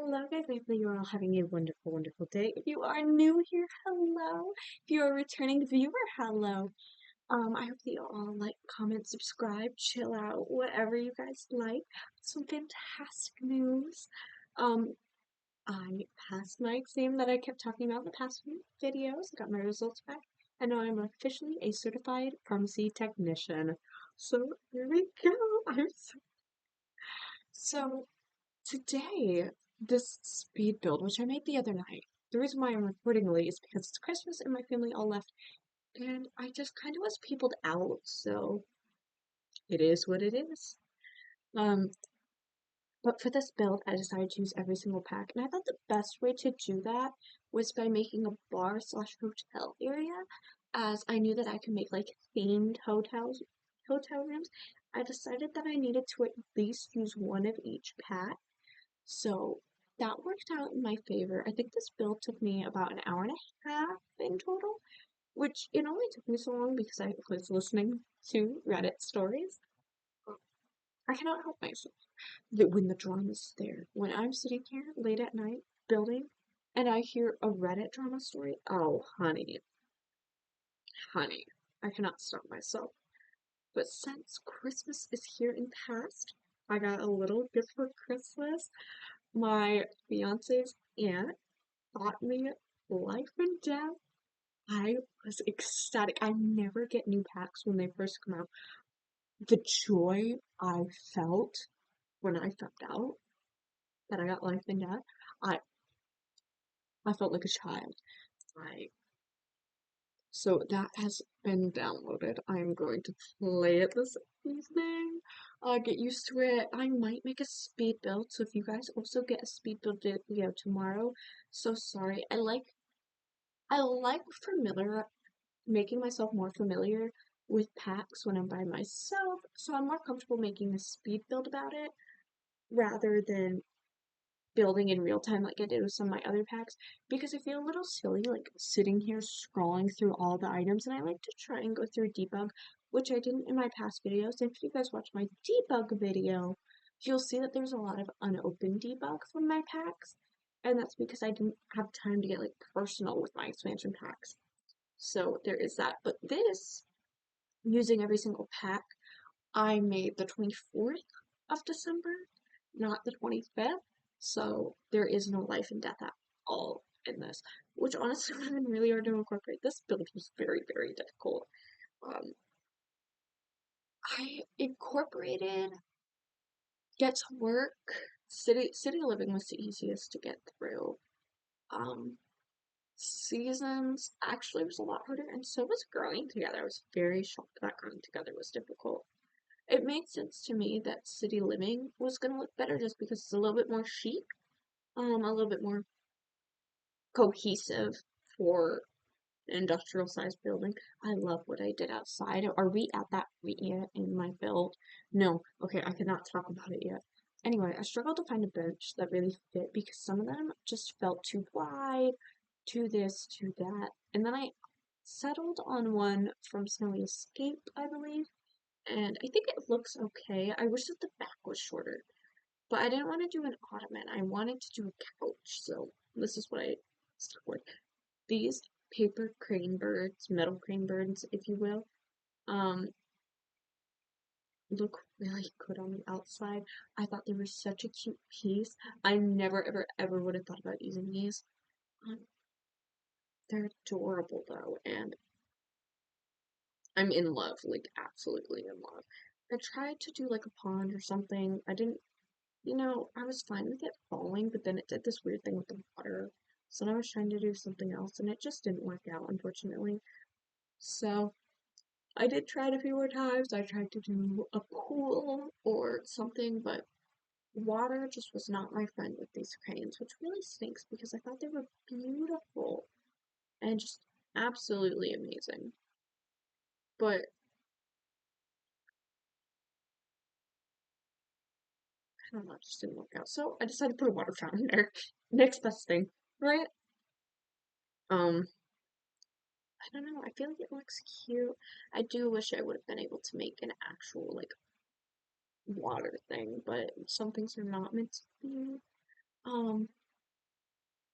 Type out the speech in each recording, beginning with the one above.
Hello guys, hopefully you're all having a wonderful, wonderful day. If you are new here, hello. If you're a returning viewer, hello. I hope that you all like, comment, subscribe, chill out, whatever you guys like. Some fantastic news. Um, I passed my exam that I kept talking about in the past few videos. I got my results back, and now I'm officially a certified pharmacy technician. So here we go. So today, this speed build, which I made the other night, the reason why I'm recording late is because it's Christmas and my family all left, and I just kind of was peopled out, so it is what it is. Um, but for this build, I decided to use every single pack, and I thought the best way to do that was by making a bar slash hotel area, as I knew that I could make like themed hotel rooms. I decided that I needed to at least use one of each pack. So that worked out in my favor. I think this build took me about an hour and a half in total, which it only took me so long because I was listening to Reddit stories. I cannot help myself that when the drama's there, when I'm sitting here late at night building and I hear a Reddit drama story, oh honey, I cannot stop myself. But since Christmas is here and past, I got a little gift for Christmas. My fiance's aunt bought me Life and Death. I was ecstatic. I never get new packs when they first come out. The joy I felt when I found out that I got Life and Death, I I felt like a child. I So that has been downloaded. I'm going to play it this evening. Get used to it. I might make a speed build, so if you guys also get a speed build video tomorrow, so sorry. I like familiar making myself more familiar with packs when I'm by myself, so I'm more comfortable making a speed build about it rather than building in real time like I did with some of my other packs, because I feel a little silly like sitting here scrolling through all the items, and I like to try and go through debug, which I didn't in my past videos. And if you guys watch my debug video, you'll see that there's a lot of unopened debug from my packs, and that's because I didn't have time to get like personal with my expansion packs. So there is that. But this, using every single pack, I made the 24th of December, not the 25th. So there is no life and death at all in this, which honestly would have been really hard to incorporate. This build was very, very difficult. Um, I incorporated get to work. City living was the easiest to get through. Um, Seasons actually was a lot harder, and so was growing together. I was very shocked that growing together was difficult. It made sense to me that city living was gonna look better just because it's a little bit more chic, a little bit more cohesive for an industrial sized building. I love what I did outside. Are we at that point yet in my build? No. Okay, I cannot talk about it yet. Anyway, I struggled to find a bench that really fit because some of them just felt too wide, too this, too that. And then I settled on one from Snowy Escape, I believe, and I think it looks okay. I wish that the back was shorter, but I didn't want to do an ottoman. I wanted to do a couch, so this is what I stuck with. These paper crane birds, metal crane birds, if you will, um, look really good on the outside. I thought they were such a cute piece. I never, ever, ever would have thought about using these. Um, they're adorable though, and I'm in love, like absolutely in love. I tried to do like a pond or something. I didn't I was fine with it falling, but then it did this weird thing with the water. So then I was trying to do something else, and it just didn't work out, unfortunately. So I did try it a few more times. I tried to do a pool or something, but water just was not my friend with these cranes, which really stinks because I thought they were beautiful and just absolutely amazing. But I don't know, it just didn't work out. So I decided to put a water fountain there. Next best thing, right? Um, I don't know, I feel like it looks cute. I do wish I would have been able to make an actual, like, water thing, but some things are not meant to be. Um,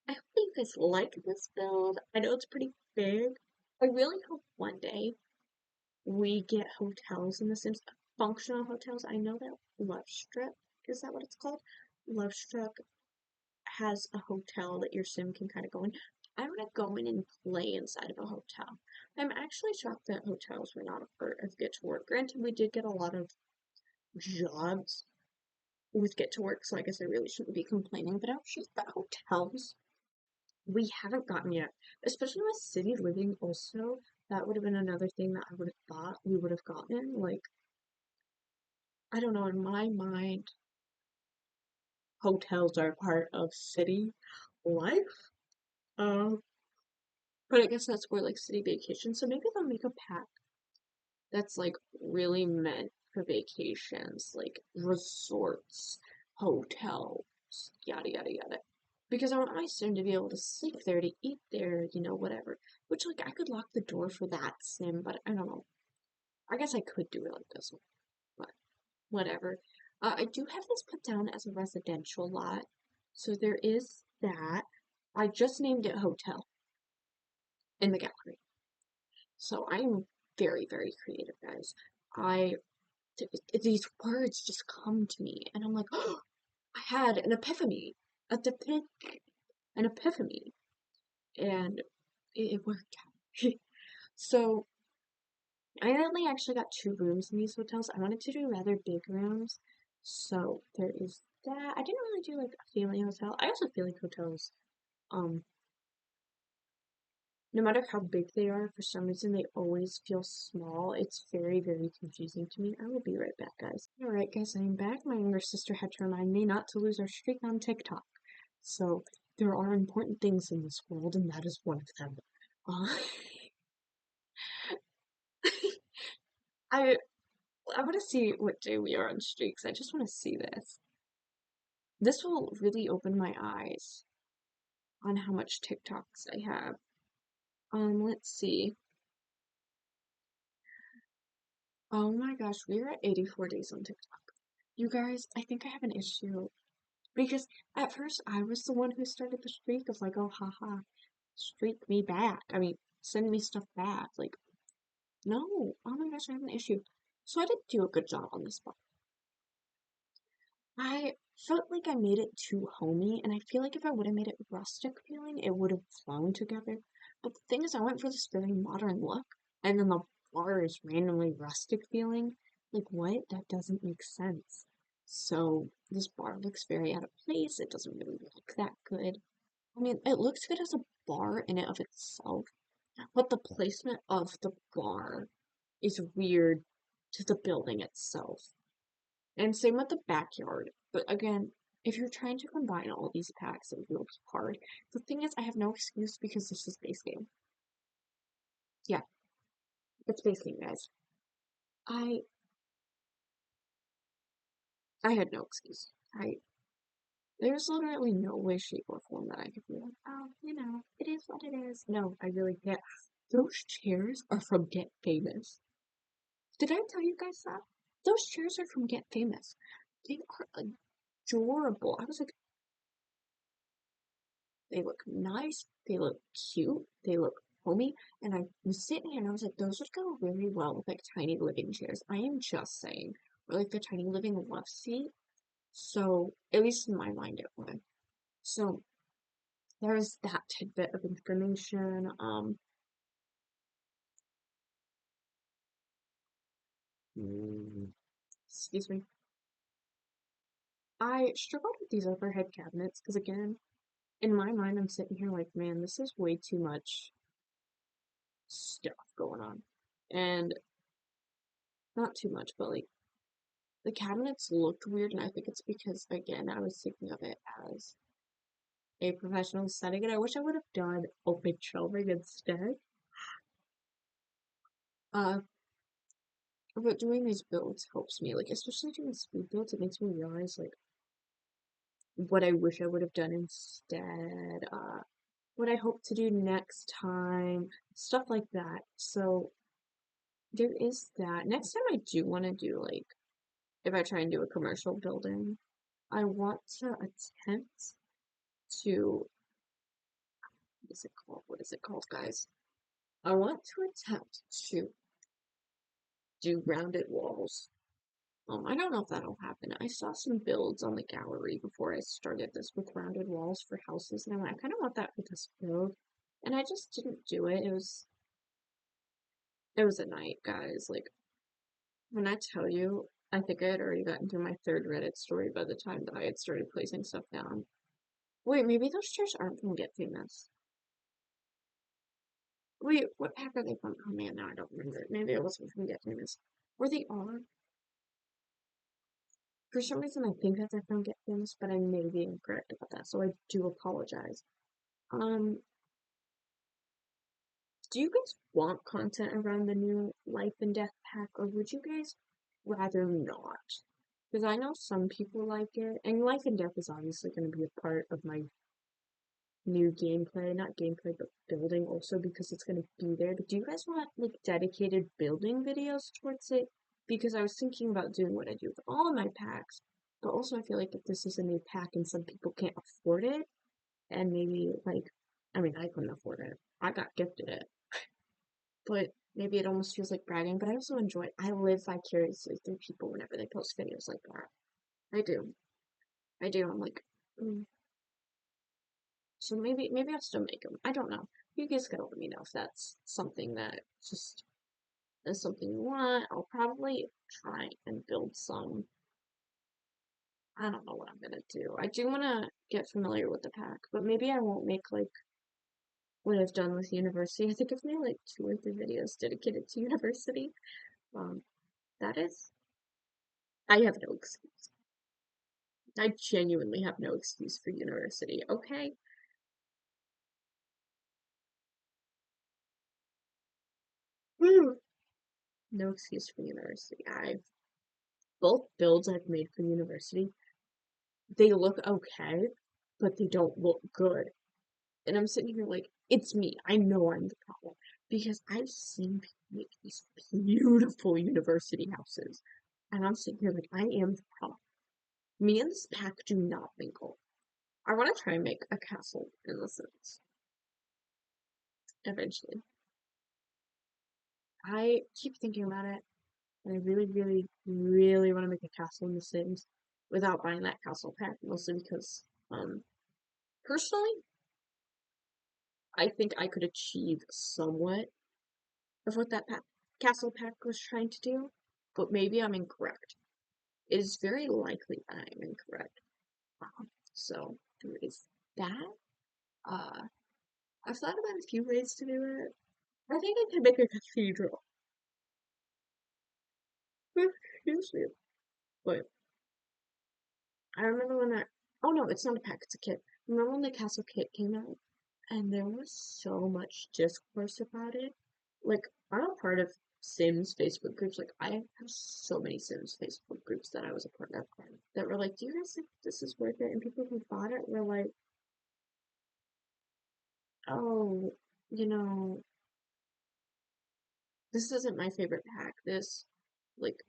I hope you guys like this build. I know it's pretty big. I really hope one day we get hotels in The Sims, functional hotels. I know that Love Strip, is that what it's called? Love Struck has a hotel that your sim can kind of go in. I want to go in and play inside of a hotel. I'm actually shocked that hotels were not a part of Get to Work. Granted, we did get a lot of jobs with Get to Work, so I guess I really shouldn't be complaining, but I was shocked that hotels we haven't gotten yet. Especially with city living also, that would have been another thing that I would have thought we would have gotten. Like, I don't know, in my mind, hotels are part of city life. Um, but I guess that's more like city vacation. So maybe they'll make a pack that's like really meant for vacations, like resorts, hotels, yada yada yada. Because I want my sim to be able to sleep there, to eat there, whatever. Which like I could lock the door for that sim, but I don't know. I guess I could do it like this one, but whatever. I do have this put down as a residential lot, so there is that. I just named it hotel in the gallery. So I'm very, very creative, guys. I these words just come to me, and I'm like, oh, I had an epiphany, a depi- an epiphany, and it worked out. So I only actually got 2 rooms in these hotels. I wanted to do rather big rooms, so there is that. I didn't really do like a family hotel. I also feel like hotels, um, no matter how big they are, for some reason they always feel small. It's very, very confusing to me. I will be right back, guys. Alright, guys, I'm back. My younger sister had to remind me not to lose our streak on TikTok. So, there are important things in this world, and that is one of them. Uh, I I want to see what day we are on streaks. I just want to see this. This will really open my eyes on how much TikToks I have. Let's see. Oh my gosh, we are at 84 days on TikTok. You guys, I think I have an issue. Because at first I was the one who started the streak of like, oh haha, streak me back. I mean, send me stuff back. Like, no, oh my gosh, I have an issue. So I didn't do a good job on this one. I felt like I made it too homey, and I feel like if I would have made it rustic feeling, it would have flown together. But the thing is, I went for this very modern look, and then the bar is randomly rustic feeling. Like, what? That doesn't make sense. So, this bar looks very out of place. It doesn't really look that good. I mean, it looks good as a bar in and of itself, but the placement of the bar is weird to the building itself. And same with the backyard. But again, if you're trying to combine all these packs, it will be hard. The thing is, I have no excuse because this is base game. Yeah, it's base game, guys. I I had no excuse. There's literally no way, shape, or form that I could be like, oh, it is what it is. No, I really can't. Those chairs are from Get Famous. Did I tell you guys that? Those chairs are from Get Famous. They are adorable. I was like, they look nice, they look cute, they look homey, and I was sitting here and I was like, those would go really well with like tiny living chairs. I am just saying. Or like the tiny living love seat. So, at least in my mind it would. So, there is that tidbit of information. Mm, excuse me. I struggled with these overhead cabinets because, again, in my mind, I'm sitting here like, man, this is way too much stuff going on. And not too much, but like the cabinets looked weird, and I think it's because, again, I was thinking of it as a professional setting, and I wish I would have done open shelving instead. Uh, but doing these builds helps me, like, especially doing speed builds, it makes me realize, like, what I wish I would have done instead, what I hope to do next time, stuff like that. So, there is that. Next time I do want to do, like, if I try and do a commercial building, I want to attempt to, what is it called? What is it called, guys? I want to attempt to do rounded walls. I don't know if that'll happen. I saw some builds on the gallery before I started this with rounded walls for houses, and I'm like, I kind of want that for this build, and I just didn't do it. It was a night, guys. Like, when I tell you, I think I had already gotten through my third Reddit story by the time that I had started placing stuff down. Wait, maybe those chairs aren't from Get Famous. Wait, what pack are they from? Oh man, now I don't remember. Maybe it wasn't from Get Famous. Or they are. For some reason, I think that they're from Get Famous, but I may be incorrect about that, so I do apologize. Um, do you guys want content around the new Life and Death pack, or would you guys rather not? Because I know some people like it, and Life and Death is obviously going to be a part of my new gameplay, not gameplay, but building also because it's going to be there. But do you guys want like dedicated building videos towards it? Because I was thinking about doing what I do with all of my packs, but also I feel like if this is a new pack and some people can't afford it, and maybe like, I mean, I couldn't afford it. I got gifted it, but maybe it almost feels like bragging. But I also enjoy it. I live vicariously through people whenever they post videos like that. I do. I do. I'm like, mm. So maybe I'll still make them. I don't know. You guys gotta let me know if that's something that just is something you want. I'll probably try and build some. I don't know what I'm gonna do. I do want to get familiar with the pack, but maybe I won't make like what I've done with university. I think I've made like 2 or 3 videos dedicated to university. Um, that is, I have no excuse. I genuinely have no excuse for university. Okay. Woo. No excuse for university. I've both builds I've made for university, they look okay, but they don't look good. And I'm sitting here like, it's me. I know I'm the problem. Because I've seen people make these beautiful university houses. And I'm sitting here like, I am the problem. Me and this pack do not mingle. I want to try and make a castle in the Sims eventually. I keep thinking about it, and I really, really, really want to make a castle in the Sims without buying that castle pack, mostly because, personally, I think I could achieve somewhat of what that castle pack was trying to do, but maybe I'm incorrect. It is very likely I am incorrect. So there is that. Uh, I've thought about a few ways to do it. I think I could make a cathedral. Excuse me. But I remember when that. Oh no, it's not a pack, it's a kit. Remember when the castle kit came out? And there was so much discourse about it. Like, I'm a part of Sims Facebook groups. Like, I have so many Sims Facebook groups that I was a part of that were like, do you guys think this is worth it? And people who bought it were like, oh, you know, this isn't my favorite pack. Like,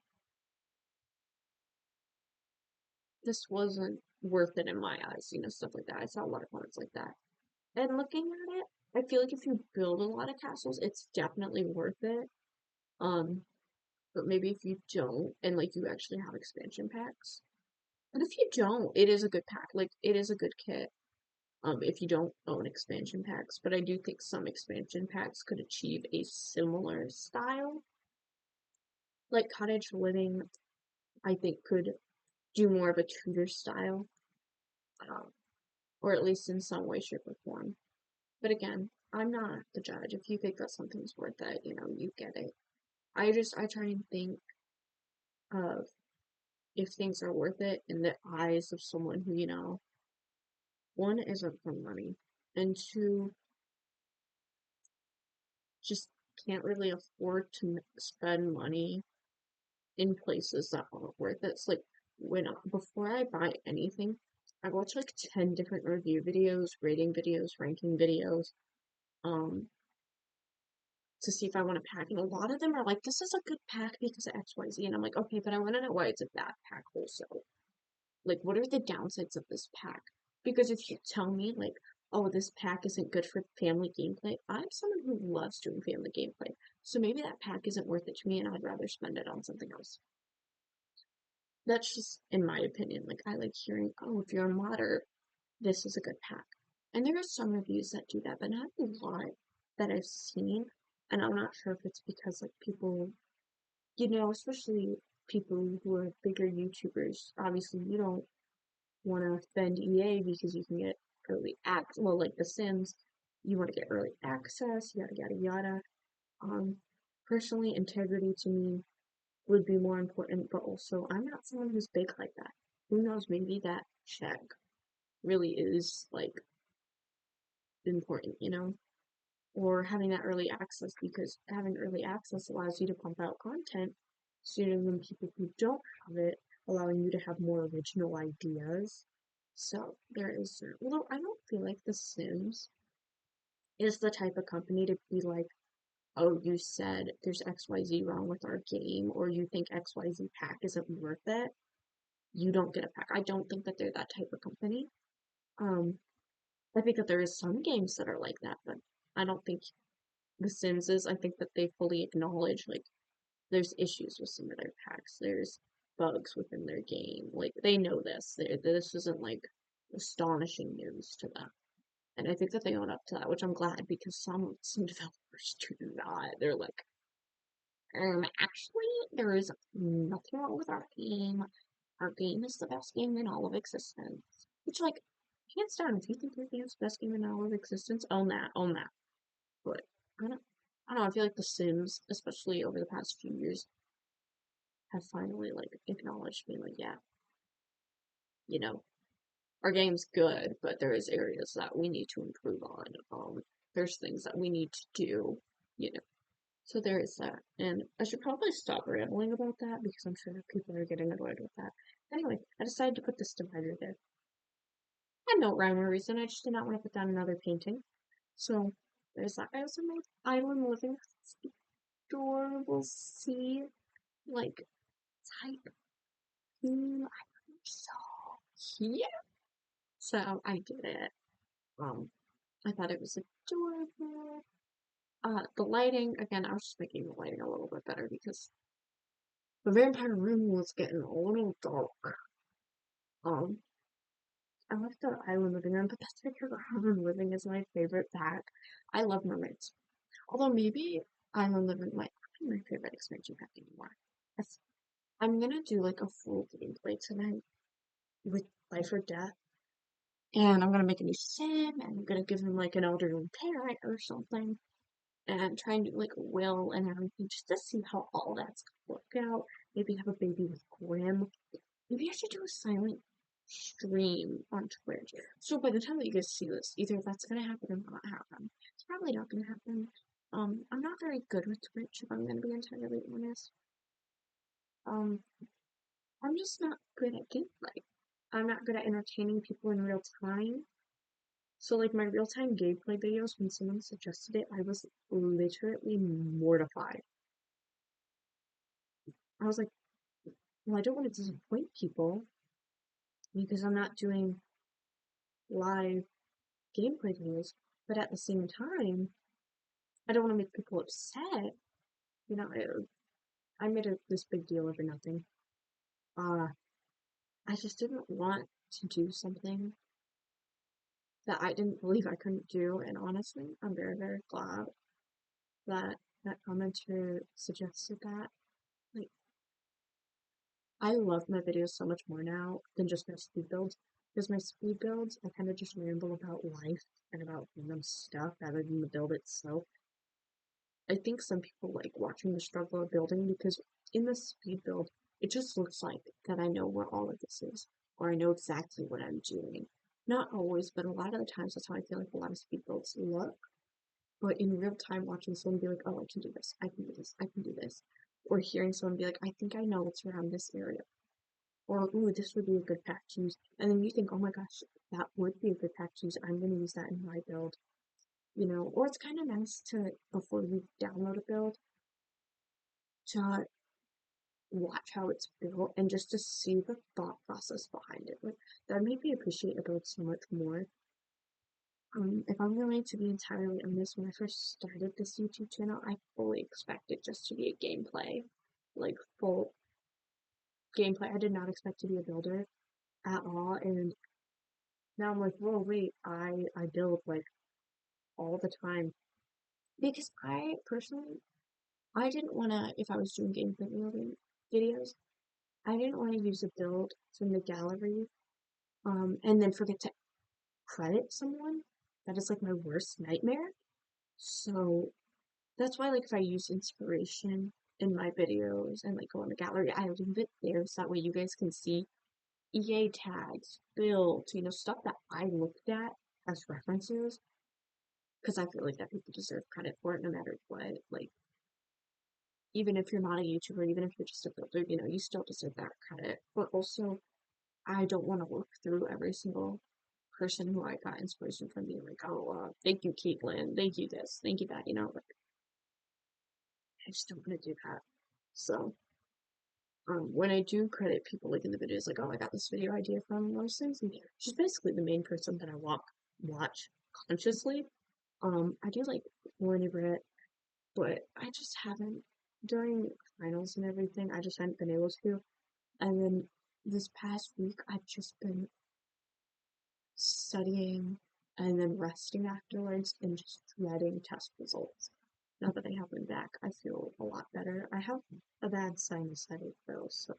this wasn't worth it in my eyes, stuff like that. I saw a lot of comments like that. And looking at it, I feel like if you build a lot of castles, it's definitely worth it. Um, but maybe if you don't, and like you actually have expansion packs. But if you don't, it is a good pack. Like it is a good kit. If you don't own expansion packs. But I do think some expansion packs could achieve a similar style. Like cottage living, I think could do more of a Tudor style. Um, or at least in some way, shape, or form. But again, I'm not the judge. If you think that something's worth it, you get it. I try and think of if things are worth it in the eyes of someone who, one isn't for money, and two just can't really afford to spend money in places that aren't worth it. It's like before I buy anything, I watch like 10 different review videos, rating videos, ranking videos, um, to see if I want a pack. And a lot of them are like, this is a good pack because of XYZ. And I'm like, okay, but I want to know why it's a bad pack also. Like, what are the downsides of this pack? Because if you tell me, like, oh, this pack isn't good for family gameplay, I'm someone who loves doing family gameplay. So maybe that pack isn't worth it to me and I'd rather spend it on something else. That's just in my opinion. Like, I like hearing, oh, if you're a modder, this is a good pack. And there are some reviews that do that, but not a lot that I've seen. And I'm not sure if it's because, like, people, especially people who are bigger YouTubers, obviously you don't want to offend EA because you can get early access. Well, like The Sims, you want to get early access, yada yada yada. Um, Personally, integrity to me would be more important, but also I'm not someone who's big like that. Who knows? Maybe that check really is like important, or having that early access because having early access allows you to pump out content sooner than people who don't have it, allowing you to have more original ideas. So there is that. Although I don't feel like The Sims is the type of company to be like, oh, you said there's XYZ wrong with our game, or you think XYZ pack isn't worth it, you don't get a pack. I don't think that they're that type of company. Um, I think that there is some games that are like that, but I don't think The Sims is. I think that they fully acknowledge like there's issues with some of their packs. There's bugs within their game. Like they know this. This isn't like astonishing news to them. And I think that they own up to that, which I'm glad because some developers do not. They're like, actually, there is nothing wrong with our game. Our game is the best game in all of existence. Which, like, hands down, if you think your game's the best game in all of existence, own that, own that. But I don't know. I feel like The Sims, especially over the past few years, have finally like acknowledged me, like, yeah, you know, our game's good, but there is areas that we need to improve on. There's things that we need to do, you know. So there is that, and I should probably stop rambling about that because I'm sure people are getting annoyed with that. Anyway, I decided to put this divider there. I had no rhyme or reason. I just did not want to put down another painting. So there's that. I also made island living adorable sea like type theme. I think so. Yeah. So I did it. Um, I thought it was adorable. The lighting again. I was just making the lighting a little bit better because the vampire room was getting a little dark. Um, I love the island living room, but that's because island living is my favorite pack. I love mermaids. Although maybe island living might not be my favorite expansion pack anymore. That's- I'm gonna do like a full gameplay tonight with Life or Death, and I'm gonna make a new sim, and I'm gonna give him like an elderly parent or something, and try and do like a will and everything just to see how all that's gonna work out. Maybe have a baby with Grim. Maybe I should do a silent stream on Twitch. So by the time that you guys see this, either that's gonna happen or not happen. It's probably not gonna happen. I'm not very good with Twitch, if I'm gonna be entirely honest. Um, I'm just not good at gameplay. I'm not good at entertaining people in real time. So like my real time gameplay videos, when someone suggested it, I was literally mortified. I was like, well, I don't want to disappoint people because I'm not doing live gameplay videos, but at the same time, I don't want to make people upset. You know, I made this big deal over nothing. Uh, I just didn't want to do something that I didn't believe I couldn't do, and honestly, I'm very, very glad that that commenter suggested that. Like, I love my videos so much more now than just my speed builds, because my speed builds, I kind of just ramble about life and about random stuff rather than the build itself. I think some people like watching the struggle of building because in the speed build, it just looks like that I know where all of this is, or I know exactly what I'm doing. Not always, but a lot of the times that's how I feel like a lot of speed builds look. But in real time, watching someone be like, oh, I can do this, I can do this, I can do this. Or hearing someone be like, I think I know what's around this area. Or, ooh, this would be a good pack to use. And then you think, oh my gosh, that would be a good pack to use. I'm going to use that in my build. Or it's kind of nice to, before you download a build, to watch how it's built and just to see the thought process behind it. Like that made me appreciate a build so much more. If I'm going to be entirely honest, when I first started this YouTube channel, I fully expected just to be a gameplay, like full gameplay. I did not expect to be a builder at all, and now I'm like, whoa, wait, I build like all the time because I personally I didn't want to if I was doing gameplay building videos, I didn't want to use a build from the gallery, and then forget to credit someone. That is like my worst nightmare. So that's why, like, if I use inspiration in my videos and like go on the gallery, I leave it there so that way you guys can see EA tags, builds, stuff that I looked at as references. Because I feel like that people deserve credit for it no matter what. Like, even if you're not a YouTuber, even if you're just a builder, you still deserve that credit. But also, I don't want to look through every single person who I got inspiration from being like, oh, thank you, Caitlin, thank you this, thank you that, like, I just don't want to do that. So, when I do credit people like in the videos, like, oh, I got this video idea from Rose Simpson, she's basically the main person that I watch consciously. I do like Warren Brett, but I just haven't during finals and everything. I just haven't been able to. And then this past week, I've just been studying and then resting afterwards and just dreading test results. Now that I have them back, I feel a lot better. I have a bad sinus headache though, so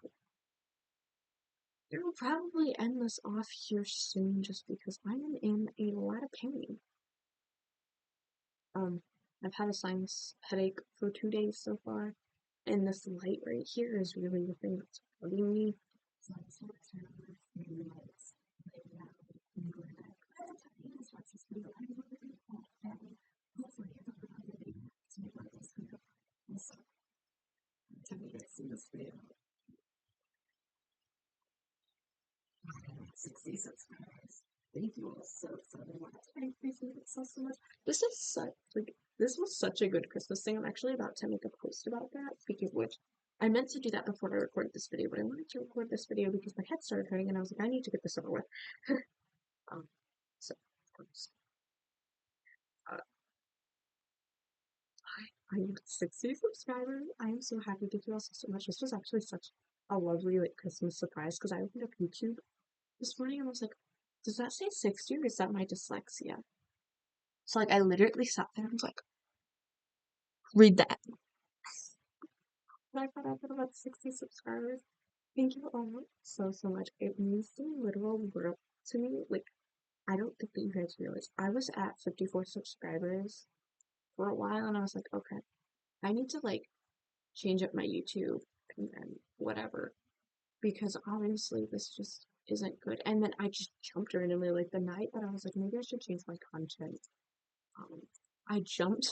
it'll probably end this off here soon just because I'm in a lot of pain. Um, I've had a sinus headache for 2 days so far, and this light right here is really the thing that's bugging me. So I'm so excited for the lights right now. I'm going to watch this video. I'm going to do that. Hopefully, I don't know the video to make one of this video. Also, tell me you guys see this video. 60 subscribers. Thank you all so much. I appreciate it so much. This was such a good Christmas thing. I'm actually about to make a post about that. Speaking of which, I meant to do that before I recorded this video, but I wanted to record this video because my head started hurting and I was like, I need to get this over with. um, so of course, uh, I'm 60 subscribers. I am so happy. Thank you all so much. This was actually such a lovely like Christmas surprise because I opened up YouTube this morning and I was like, does that say 60 or is that my dyslexia? So like I literally sat there and was like, read that. And I found out that about 60 subscribers. Thank you all so much. It means the literal world to me. Like I don't think that you guys realize I was at 54 subscribers for a while and I was like, okay, I need to like change up my YouTube and then whatever. Because obviously this just isn't good. And then I just jumped randomly like the night that I was like, maybe I should change my content. Um, I jumped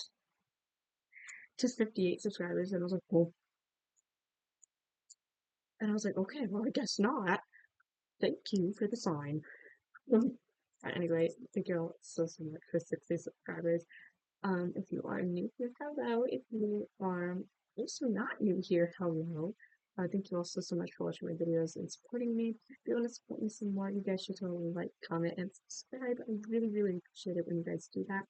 to 58 subscribers and I was like, well, and I was like, okay, well, I guess not. Thank you for the sign. Anyway, thank you all so much for 60 subscribers. If you are new here, hello. If you are also not new here, hello. Thank you all so much for watching my videos and supporting me. If you want to support me some more, you guys should totally like, comment, and subscribe. I really appreciate it when you guys do that.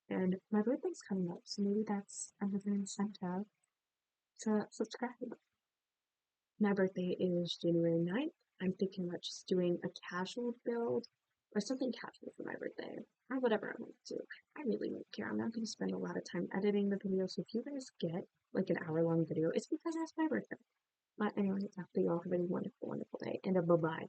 And my birthday's coming up, so maybe that's another incentive to subscribe. My birthday is January 9th. I'm thinking about just doing a casual build or something casual for my birthday or whatever I want to do. I really don't care. I'm not going to spend a lot of time editing the video. So if you guys get like an hour-long video, it's because that's my birthday. But anyway, after y'all have a wonderful day and a bye-bye.